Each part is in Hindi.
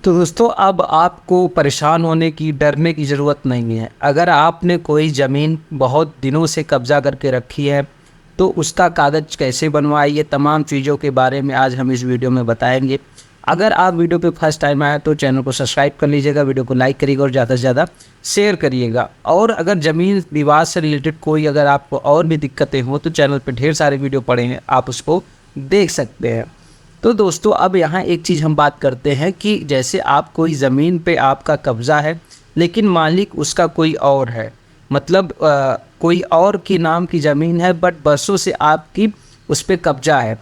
तो दोस्तों अब आपको परेशान होने की डरने की ज़रूरत नहीं है। अगर आपने कोई ज़मीन बहुत दिनों से कब्ज़ा करके रखी है तो उसका कागज़ कैसे बनवाए, ये तमाम चीज़ों के बारे में आज हम इस वीडियो में बताएंगे। अगर आप वीडियो पे फर्स्ट टाइम आए तो चैनल को सब्सक्राइब कर लीजिएगा, वीडियो को लाइक करिएगा और ज़्यादा से ज़्यादा शेयर करिएगा। और अगर ज़मीन विवाद से रिलेटेड कोई अगर आपको और भी दिक्कतें हो तो चैनल पर ढेर सारे वीडियो पड़े हैं, आप उसको देख सकते हैं। तो दोस्तों अब यहाँ एक चीज़ हम बात करते हैं कि जैसे आप कोई ज़मीन पे आपका कब्ज़ा है लेकिन मालिक उसका कोई और है, मतलब कोई और की नाम की ज़मीन है बट बरसों से आपकी उस पर कब्ज़ा है,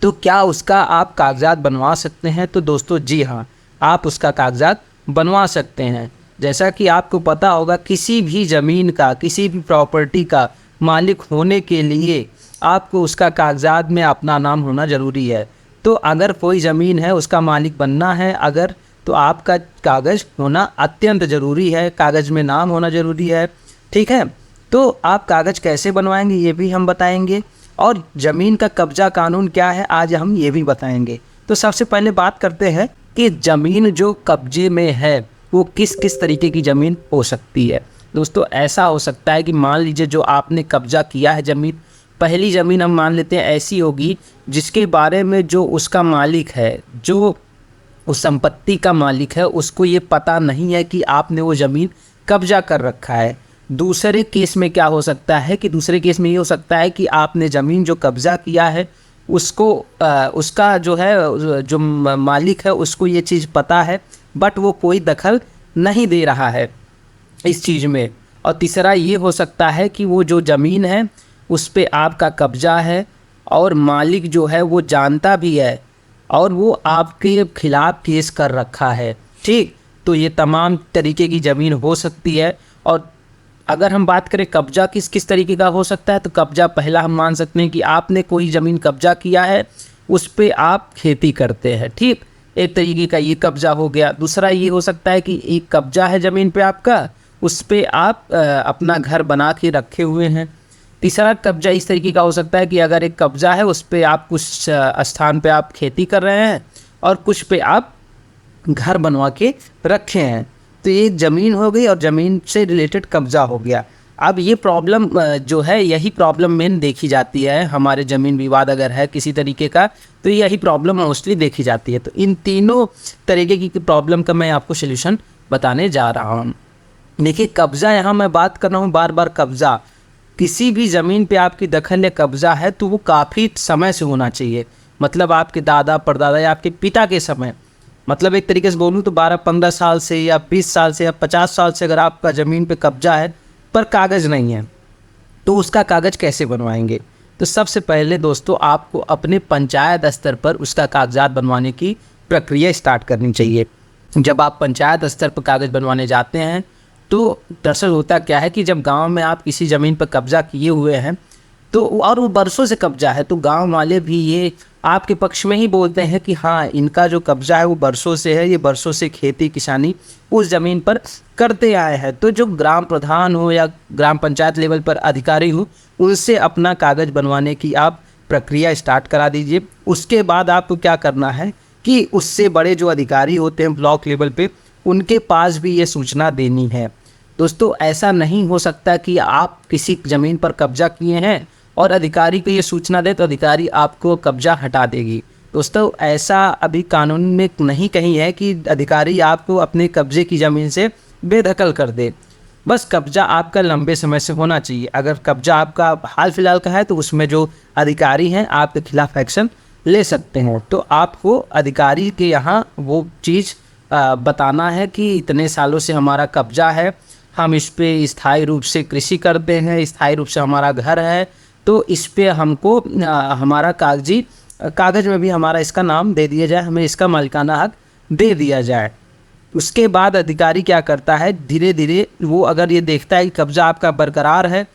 तो क्या उसका आप कागजात बनवा सकते हैं? तो दोस्तों जी हाँ, आप उसका कागजात बनवा सकते हैं। जैसा कि आपको पता होगा किसी भी ज़मीन का, किसी भी प्रॉपर्टी का मालिक होने के लिए आपको उसका कागजात में अपना नाम होना ज़रूरी है। तो अगर कोई ज़मीन है उसका मालिक बनना है अगर, तो आपका कागज़ होना अत्यंत ज़रूरी है, कागज़ में नाम होना ज़रूरी है। ठीक है, तो आप कागज़ कैसे बनवाएंगे ये भी हम बताएंगे और ज़मीन का कब्ज़ा कानून क्या है आज हम ये भी बताएंगे। तो सबसे पहले बात करते हैं कि ज़मीन जो कब्जे में है वो किस किस तरीके की ज़मीन हो सकती है। दोस्तों ऐसा हो सकता है कि मान लीजिए जो आपने कब्ज़ा किया है ज़मीन, पहली ज़मीन हम मान लेते हैं ऐसी होगी जिसके बारे में जो उसका मालिक है, जो उस संपत्ति का मालिक है, उसको ये पता नहीं है कि आपने वो ज़मीन कब्जा कर रखा है। दूसरे केस में क्या हो सकता है कि दूसरे केस में ये हो सकता है कि आपने ज़मीन जो कब्ज़ा किया है उसको उसका जो है जो मालिक है उसको ये चीज़ पता है बट वो कोई दखल नहीं दे रहा है इस चीज़ में। और तीसरा ये हो सकता है कि वो जो ज़मीन है उस पे आपका कब्ज़ा है और मालिक जो है वो जानता भी है और वो आपके खिलाफ़ केस कर रखा है। ठीक, तो ये तमाम तरीके की ज़मीन हो सकती है। और अगर हम बात करें कब्ज़ा किस किस तरीके का हो सकता है, तो कब्ज़ा पहला हम मान सकते हैं कि आपने कोई ज़मीन कब्ज़ा किया है, उस पे आप खेती करते हैं। ठीक, एक तरीके का ये कब्ज़ा हो गया। दूसरा ये हो सकता है कि एक कब्ज़ा है ज़मीन पे आपका, उस पे आप अपना घर बना के रखे हुए हैं। तीसरा कब्ज़ा इस तरीके का हो सकता है कि अगर एक कब्ज़ा है उस पे आप कुछ स्थान पे आप खेती कर रहे हैं और कुछ पे आप घर बनवा के रखे हैं। तो ये ज़मीन हो गई और ज़मीन से रिलेटेड कब्ज़ा हो गया। अब ये प्रॉब्लम जो है यही प्रॉब्लम मेन देखी जाती है हमारे ज़मीन विवाद अगर है किसी तरीके का, तो यही प्रॉब्लम मोस्टली देखी जाती है। तो इन तीनों तरीके की प्रॉब्लम का मैं आपको सल्यूशन बताने जा रहा हूँ। देखिए कब्ज़ा, यहाँ मैं बात कर रहा हूँ बार बार कब्ज़ा, किसी भी ज़मीन पे आपकी दखल या कब्ज़ा है तो वो काफ़ी समय से होना चाहिए, मतलब आपके दादा परदादा या आपके पिता के समय, मतलब एक तरीके से बोलूँ तो 12-15 साल से या 20 साल से या 50 साल से अगर आपका ज़मीन पे कब्ज़ा है पर कागज़ नहीं है तो उसका कागज़ कैसे बनवाएंगे। तो सबसे पहले दोस्तों आपको अपने पंचायत स्तर पर उसका कागजात बनवाने की प्रक्रिया स्टार्ट करनी चाहिए। जब आप पंचायत स्तर पर कागज़ बनवाने जाते हैं तो दरअसल होता क्या है कि जब गांव में आप किसी ज़मीन पर कब्ज़ा किए हुए हैं तो और वो बरसों से कब्ज़ा है तो गांव वाले भी ये आपके पक्ष में ही बोलते हैं कि हाँ इनका जो कब्ज़ा है वो बरसों से है, ये बरसों से खेती किसानी उस ज़मीन पर करते आए हैं। तो जो ग्राम प्रधान हो या ग्राम पंचायत लेवल पर अधिकारी हो उनसे अपना कागज़ बनवाने की आप प्रक्रिया स्टार्ट करा दीजिए। उसके बाद आपको क्या करना है कि उससे बड़े जो अधिकारी होते हैं ब्लॉक लेवल पे, उनके पास भी ये सूचना देनी है। दोस्तों ऐसा नहीं हो सकता कि आप किसी ज़मीन पर कब्ज़ा किए हैं और अधिकारी को ये सूचना दे तो अधिकारी आपको कब्ज़ा हटा देगी। दोस्तों ऐसा अभी कानून में नहीं कहीं है कि अधिकारी आपको अपने कब्ज़े की ज़मीन से बेदखल कर दे। बस कब्ज़ा आपका लंबे समय से होना चाहिए। अगर कब्ज़ा आपका हाल फिलहाल का है तो उसमें जो अधिकारी हैं आपके खिलाफ एक्शन ले सकते हैं। तो आपको अधिकारी के यहाँ वो चीज़ बताना है कि इतने सालों से हमारा कब्ज़ा है, हम इस पे स्थायी रूप से कृषि करते हैं, स्थायी रूप से हमारा घर है, तो इस पे हमको हमारा कागज़ में भी हमारा इसका नाम दे दिया जाए, हमें इसका मालिकाना हक दे दिया जाए। उसके बाद अधिकारी क्या करता है, धीरे धीरे वो अगर ये देखता है कि कब्ज़ा आपका बरकरार है,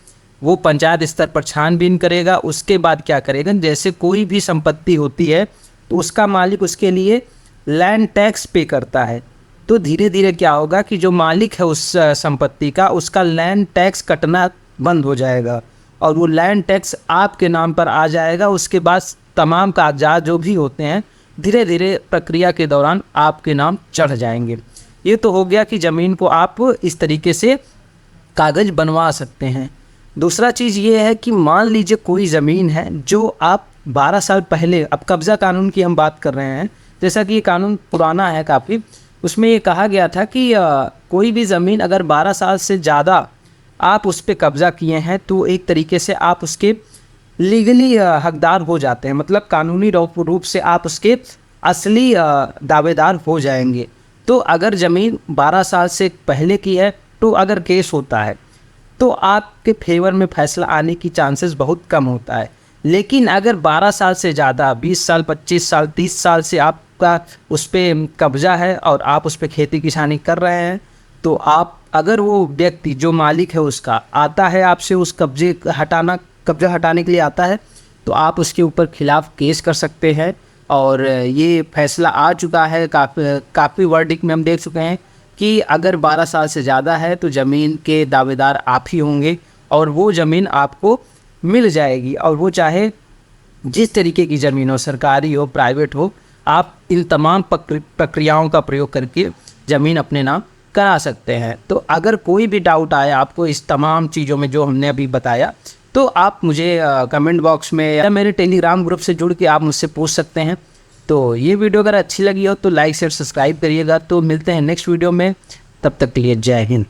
वो पंचायत स्तर पर छानबीन करेगा। उसके बाद क्या करेगा, जैसे कोई भी संपत्ति होती है तो उसका मालिक उसके लिए लैंड टैक्स पे करता है। तो धीरे धीरे क्या होगा कि जो मालिक है उस संपत्ति का, उसका लैंड टैक्स कटना बंद हो जाएगा और वो लैंड टैक्स आपके नाम पर आ जाएगा। उसके बाद तमाम कागजात जो भी होते हैं धीरे धीरे प्रक्रिया के दौरान आपके नाम चढ़ जाएंगे। ये तो हो गया कि ज़मीन को आप इस तरीके से कागज़ बनवा सकते हैं। दूसरा चीज़ ये है कि मान लीजिए कोई ज़मीन है जो आप 12 साल पहले, अब कब्ज़ा कानून की हम बात कर रहे हैं, जैसा कि ये कानून पुराना है काफ़ी, उसमें ये कहा गया था कि कोई भी ज़मीन अगर 12 साल से ज़्यादा आप उस पर कब्ज़ा किए हैं तो एक तरीके से आप उसके लीगली हकदार हो जाते हैं, मतलब कानूनी रूप से आप उसके असली दावेदार हो जाएंगे। तो अगर ज़मीन 12 साल से पहले की है तो अगर केस होता है तो आपके फेवर में फैसला आने की चांसेस बहुत कम होता है। लेकिन अगर 12 साल से ज़्यादा, 20 साल, 25 साल, 30 साल से आपका उस पर कब्ज़ा है और आप उस पर खेती किसानी कर रहे हैं, तो आप, अगर वो व्यक्ति जो मालिक है उसका आता है आपसे उस कब्ज़ा हटाने के लिए आता है, तो आप उसके ऊपर खिलाफ केस कर सकते हैं। और ये फैसला आ चुका है, काफ़ी वर्डिक्ट में हम देख चुके हैं कि अगर 12 साल से ज़्यादा है तो ज़मीन के दावेदार आप ही होंगे और वो ज़मीन आपको मिल जाएगी। और वो चाहे जिस तरीके की ज़मीन हो, सरकारी हो, प्राइवेट हो, आप इन तमाम प्रक्रियाओं का प्रयोग करके ज़मीन अपने नाम करा सकते हैं। तो अगर कोई भी डाउट आए आपको इस तमाम चीज़ों में जो हमने अभी बताया, तो आप मुझे कमेंट बॉक्स में या मेरे टेलीग्राम ग्रुप से जुड़ के आप मुझसे पूछ सकते हैं। तो ये वीडियो अगर अच्छी लगी हो तो लाइक शेयर सब्सक्राइब करिएगा। तो मिलते हैं नेक्स्ट वीडियो में, तब तक के लिए जय हिंद।